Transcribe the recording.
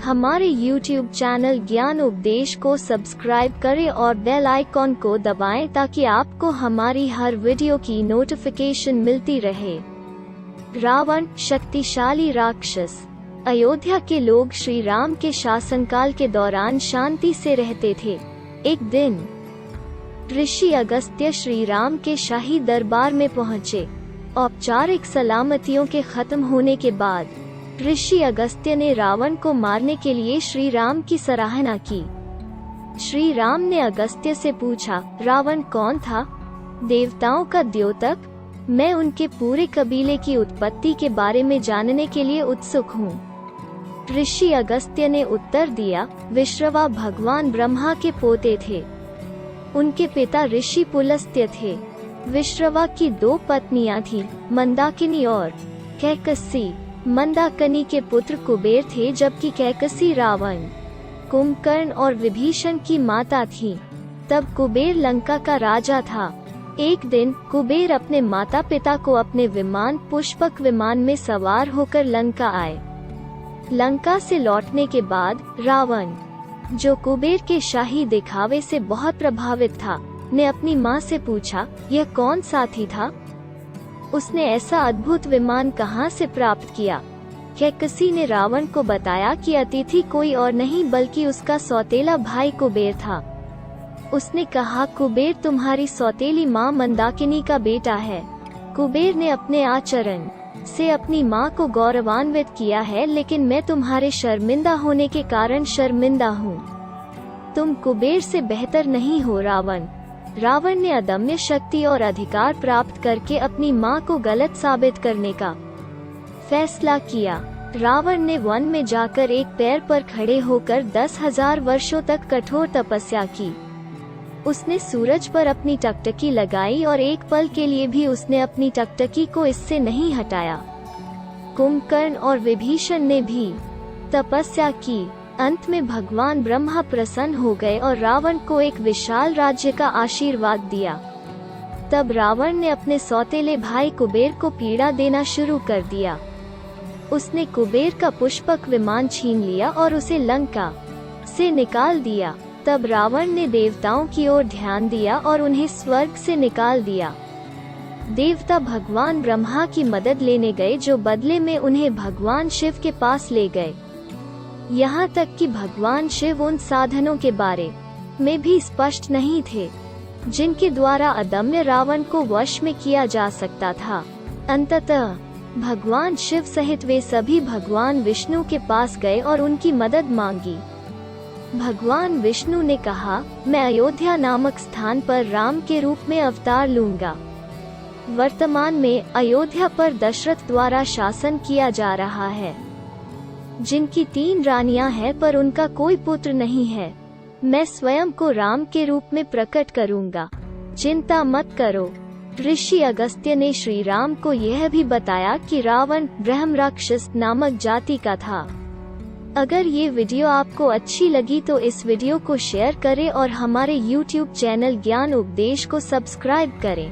हमारे YouTube channel ज्ञान उपदेश को सब्सक्राइब करें और बेल आइकॉन को दबाएं ताकि आपको हमारी हर वीडियो की नोटिफिकेशन मिलती रहे। रावण शक्तिशाली राक्षस। अयोध्या के लोग श्री राम के शासनकाल के दौरान शांति से रहते थे। एक दिन ऋषि अगस्त्य श्री राम के शाही दरबार में पहुंचे। औपचारिक सलामतियों के खत्म होने के बाद ऋषि अगस्त्य ने रावण को मारने के लिए श्री राम की सराहना की। श्री राम ने अगस्त्य से पूछा, रावण कौन था? देवताओं का द्योतक? मैं उनके पूरे कबीले की उत्पत्ति के बारे में जानने के लिए उत्सुक हूँ। ऋषि अगस्त्य ने उत्तर दिया, विश्रवा भगवान ब्रह्मा के पोते थे। उनके पिता ऋषि पुलस्त्य थे। विश्रवा की 2 पत्नियां थीं, मंदाकिनी और कैकसी। मंदाकिनी के पुत्र कुबेर थे, जबकि कैकसी रावण, कुंभकर्ण और विभीषण की माता थी। तब कुबेर लंका का राजा था। एक दिन कुबेर अपने माता पिता को अपने विमान पुष्पक विमान में सवार होकर लंका आए। लंका से लौटने के बाद रावण, जो कुबेर के शाही दिखावे से बहुत प्रभावित था, ने अपनी माँ से पूछा, यह कौन साथी था? उसने ऐसा अद्भुत विमान कहाँ से प्राप्त किया? कैकसी ने रावण को बताया कि अतिथि कोई और नहीं बल्कि उसका सौतेला भाई कुबेर था। उसने कहा, कुबेर तुम्हारी सौतेली माँ मंदाकिनी का बेटा है। कुबेर ने अपने आचरण से अपनी माँ को गौरवान्वित किया है, लेकिन मैं तुम्हारे शर्मिंदा होने के कारण शर्मिंदा हूँ। तुम कुबेर से बेहतर नहीं हो रावण। रावण ने अदम्य शक्ति और अधिकार प्राप्त करके अपनी माँ को गलत साबित करने का फैसला किया। रावण ने वन में जाकर एक पैर पर खड़े होकर 10,000 वर्षों तक कठोर तपस्या की। उसने सूरज पर अपनी टकटकी लगाई और एक पल के लिए भी उसने अपनी टकटकी को इससे नहीं हटाया। कुंभकर्ण और विभीषण ने भी तपस्या की। अंत में भगवान ब्रह्मा प्रसन्न हो गए और रावण को एक विशाल राज्य का आशीर्वाद दिया। तब रावण ने अपने सौतेले भाई कुबेर को पीड़ा देना शुरू कर दिया। उसने कुबेर का पुष्पक विमान छीन लिया और उसे लंका से निकाल दिया। तब रावण ने देवताओं की ओर ध्यान दिया और उन्हें स्वर्ग से निकाल दिया। देवता भगवान ब्रह्मा की मदद लेने गए, जो बदले में उन्हें भगवान शिव के पास ले गए। यहाँ तक कि भगवान शिव उन साधनों के बारे में भी स्पष्ट नहीं थे, जिनके द्वारा अदम्य रावण को वश में किया जा सकता था। अंततः भगवान शिव सहित वे सभी भगवान विष्णु के पास गए और उनकी मदद मांगी। भगवान विष्णु ने कहा, मैं अयोध्या नामक स्थान पर राम के रूप में अवतार लूंगा। वर्तमान में अयोध्या पर दशरथ द्वारा शासन किया जा रहा है, जिनकी 3 रानियां हैं, पर उनका कोई पुत्र नहीं है। मैं स्वयं को राम के रूप में प्रकट करूंगा, चिंता मत करो। ऋषि अगस्त्य ने श्री राम को यह भी बताया कि रावण ब्रह्मराक्षस नामक जाति का था। अगर ये वीडियो आपको अच्छी लगी तो इस वीडियो को शेयर करें और हमारे YouTube चैनल ज्ञान उपदेश को सब्सक्राइब करें।